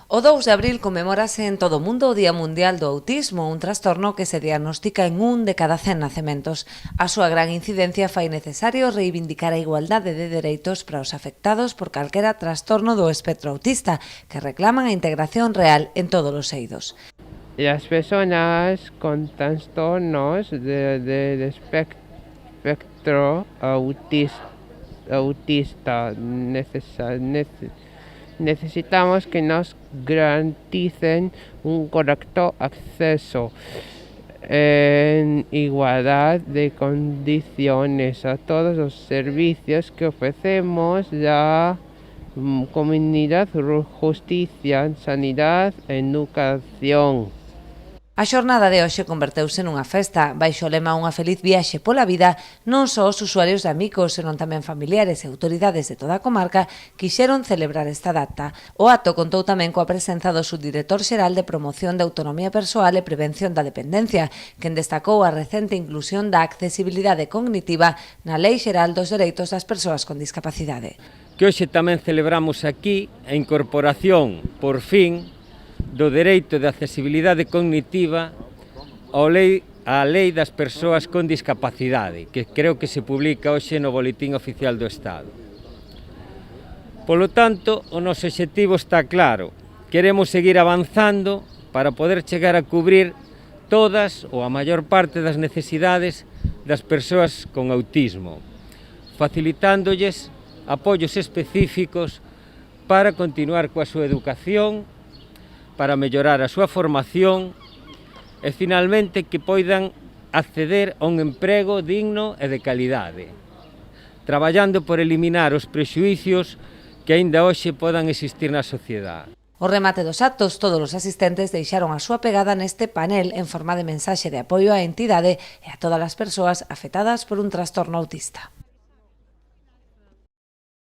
O 2 de abril conmemórase en todo o mundo o Día Mundial do Autismo, un trastorno que se diagnostica en 1 de cada 100 nacementos. A súa gran incidencia fai necesario reivindicar a igualdade de dereitos para os afectados por calquera trastorno do espectro autista, que reclaman a integración real en todos os eidos. Las personas con trastornos de espectro autista necesitamos que nos garanticen un correcto acceso en igualdad de condiciones a todos los servicios que ofrecemos la comunidad, justicia, sanidad e educación. A xornada de hoxe converteuse nunha festa, baixo o lema Unha feliz viaxe pola vida, non só os usuarios de Amicos, senón tamén familiares e autoridades de toda a comarca quixeron celebrar esta data. O acto contou tamén coa presenza do subdirector xeral de Promoción de Autonomía Persoal e Prevención da Dependencia, quen destacou a recente inclusión da accesibilidade cognitiva na Lei Xeral dos Dereitos das Persoas con Discapacidade. Que hoxe tamén celebramos aquí a incorporación, por fin, do dereito de accesibilidade cognitiva á Lei das Persoas con Discapacidade, que creo que se publica hoxe no Boletín Oficial do Estado. Polo tanto, o noso obxectivo está claro. Queremos seguir avanzando para poder chegar a cubrir todas ou a maior parte das necesidades das persoas con autismo, facilitándolles apoios específicos para continuar coa súa educación, para mellorar a súa formación e, finalmente, que poidan acceder a un emprego digno e de calidade, traballando por eliminar os prexuízos que aínda hoxe podan existir na sociedade. O remate dos actos, todos os asistentes deixaron a súa pegada neste panel en forma de mensaxe de apoio á entidade e a todas as persoas afectadas por un trastorno autista.